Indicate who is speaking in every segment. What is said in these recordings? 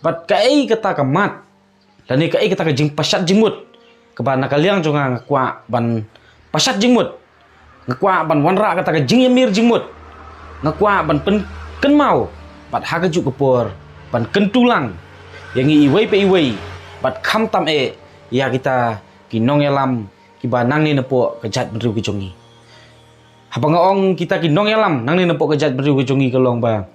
Speaker 1: Bat kai kata kamat. Dan ni kai kata ka jing pasat jingmut. Keban nakaliang jonga ngakwa ban pasat jingmut. Ngakwa ban wanra kata ka jing yamir jingmut. Ngakwa ban pen kenmau. Bat hakajuk kepor ban kentulang. Yang iwei pe iwei. Bat kham tam ya kita kinong yalam kibanang ni nepok kejat beriu kejongi. Hapa ngaong kita kinong yalam nang ni nepok kejat beriu kejongi kelong ba.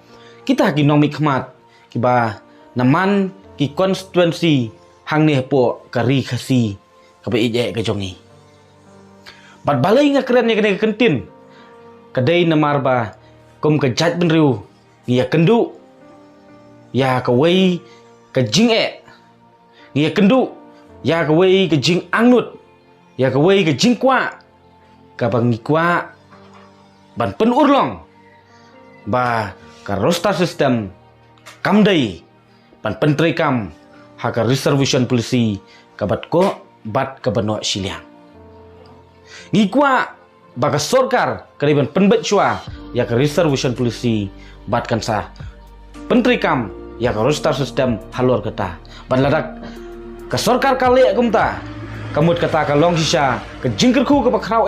Speaker 1: Kita kinong mikmat kiba naman ki konstituensi hang ni po kari khasi kabe ije ke jongi. Bat balai nga keren ya kene kentin. Kadai namar ba kum ke jat benriu ya kendu. Ya kawai ke jing ya kendu. Ya kawai ke jing angnut. Ya kawai ke jing kwa. Ka bangi kwa ban pen urlong. Ba ka roster system kamdai pan pentri kam haka reservation policy kabat ko bat kabano siliang ngikwa baka sorkar kariban penbet chua ya ka reservation policy bat kansa pentri kam ya ka roster system halor kata ban ladak ka sorkar kale kumta kamut kata ka long sisa ke jingker khu ka bakrau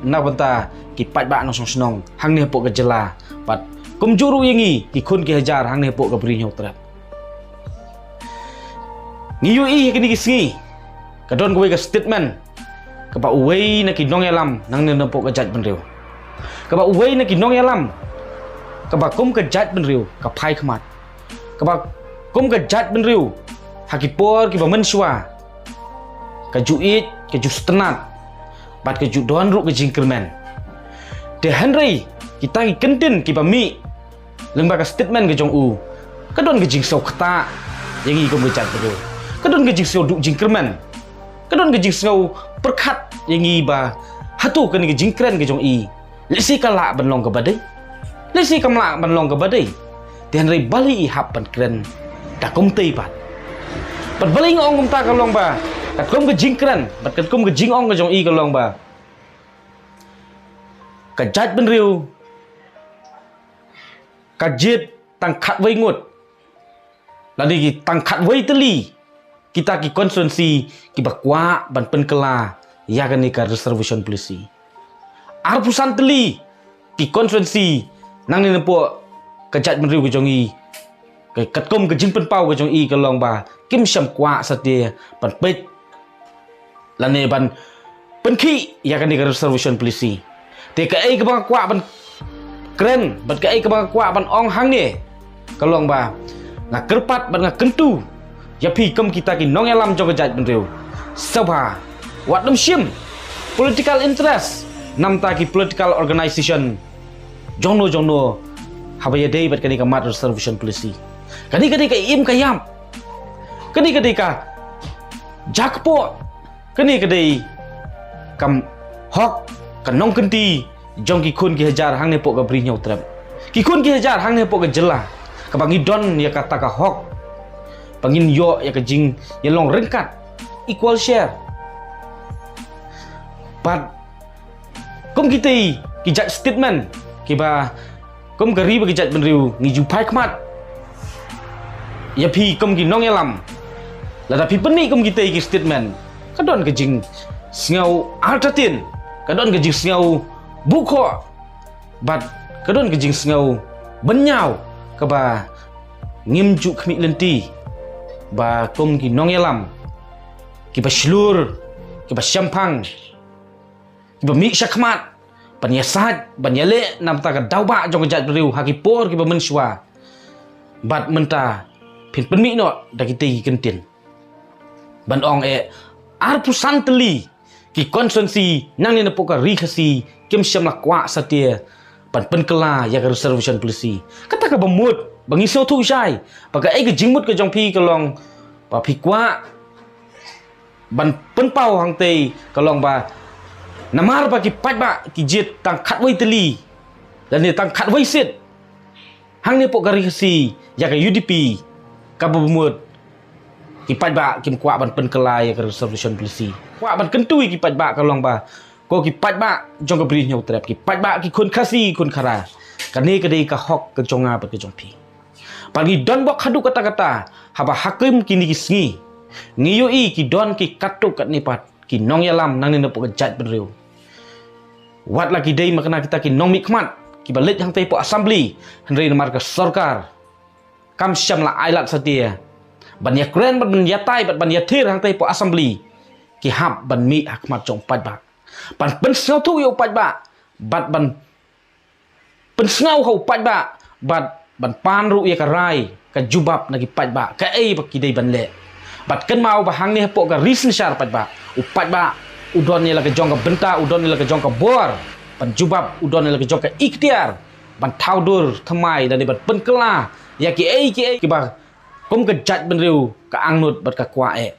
Speaker 1: na banta ki pat ba no snong hang ne po ka jela bat kum juru yangi ki khun ki hajar hang ne po ka bri nyau trap ngiyu kini kisngi kadon kowe ka statement kapa uwei na kinong yalam nang ne po ka jat benriu kapa uwei na kinong yalam kapa kum ka jat benriu ka phai khmat kapa kum ka jat benriu hakipor ki bamen shwa ka juit ka ju stenat bat ka ju don ru ka jingkerman de henry kita ki kentin ki bami lengba ka statement ke jong u kadon ka jing sau khata yangi kum ka jat benriu kadon ke jingsau duk jingkerman kadon ke jingsau perkhat yangi ba hatu kan ke jingkren ke jong i lesi kala banlong ke badai lesi kamla banlong ke badai tian rei bali hap ban kren ta kum tei pat pat bali ngong kum ta kalong ba kat kum ke jingkren bat kat kum ke jingong ke jong i kalong ba ka jat ben riu ka jit tang khat wei ngut lani ki tang khat wei teli kita ki konstituensi ki bakwa ban penkela ya kan ka reservation policy arpusan teli ki konstituensi nang ni po kejat menriu ke jongi ke katkom ke jingpen pau ke jongi ke long ba kim syam kwa satia ban pet lane ban penki ya kan ka reservation policy te ka ai ke bang kwa ban kren ban ka ai ke bang kwa ban ong hang ni ke long ba ngak kerpat ban ngak kentu ya pi kum kita ki nong yalam jo kejat benriu sabha wat dum shim political interest nam ta ki political organization jono habaya dei bat kani ka mat reservation policy kani ka im kayam kani ka jakpo kani kam hok kanong kenti jong ki khun ki hajar hang ne po ka bri nyau trap ki khun ki hajar hang ne po ka jela ka bangi don ya kata ka hok pangin yo ya kejing ya long rengkat equal share but kum kita ki jat statement ki ba kum gari ba ki jat benriu ngi ju phai khmat ya pi kum ki nong yalam la da pi peni kum kita ki statement kadon kejing sngau artatin kadon kejing sngau bukho but kadon kejing sngau benyau ka ba ngimju khmi lenti ba kum ki nong yalam ki ba shlur ki ba syampang ki ba mi syakmat panyasat banyale nam ta ka dauba jong jat riu hakipor ki ba menshwa bat menta pin penmi no da ki ti kentin ban ong arpusan teli ki konstituensi nang ni nepok ka ri khasi kim syam la kwa satia pan penkela ya ka reservation policy kata ka bamut bangi so thu sai pakai ai ke jingmut ke jong pi kalong pa pi kwa ban penpau hang tei kalong ba namar ba ki pat ba ki jit tang khat wei teli dan ni tang khat wei sit hang ni pok gari si ya ka UDP ka bamut ki pat ba kim kwa ban penkela ya ka reservation policy kwa ban kentui ki pat ba kalong ba ko ki pat ba jong ka bri nyau trap ki pat ba ki khun khasi khun khara kani ka dei ka hok ke jonga ba ke jong pi pagi don bok hadu kata-kata haba hakim kini kisngi ngiyoi ki don ki katuk kat nipat ki nong yalam nang ni pok jat benriu wat lagi dei makna kita ki nong mikmat ki balit hang tei po assembly henry marka sarkar kam syam la ailat satia ban ya kren ban yatai ban ya thir hang tei po assembly ki hab ban mi hakmat jong pat ba ban pen snau tu yo pat ba bat ban pen snau ho pat ba bat ban pan ru ya karai ka jubab nagi pat ba ka ei ba ki dei ban le bat ken mau ba hang ni po ka risen syar pat ba upat ba udon ni la ka jong ka benta udon ni la ka jong ka bor ban jubab udon ni la ka jong ka ikhtiar ban thaudur thamai dan ban pen kela ya ki ei ki ba kom ka jat ban riu ka angnut bat ka kwa e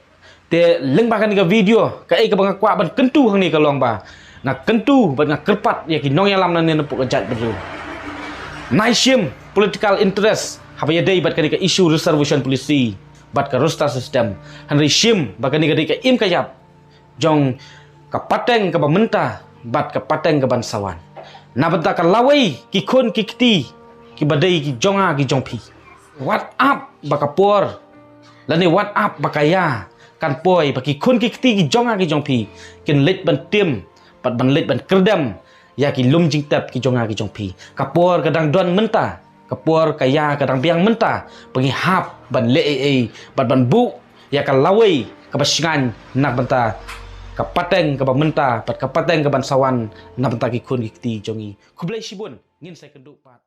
Speaker 1: te leng ba kan ka video ka ei ka ba kwa ban kentu hang ni ka long ba na kentu ban na kerpat ya ki nong yalam nan ni po ka jat ban riu nai sim political interest haba ya dei bat ka isu reservation policy bat ka roster system henry sim ba ka ka im ka yap jong ka pateng ka bamenta bat ka pateng ka bansawan na benta ka lawai ki khon ki kti ki badai ki jonga ki jongpi what up baka por lani what up bakaya kan poi baki khon ki kti ki jonga ki jongpi ken let ban tim pat ban let ban kerdam ya ki lum jing tap ki jonga ki jongpi ka por kadang don menta ka por kaya kadang biang menta pengi hap ban le bat ban bu ya ka lawai ka basingan nak benta kapateng ka bamenta pat kapateng ka bansawan na benta ki khon ki kti jongi kublai sibun ngin sai kenduk pat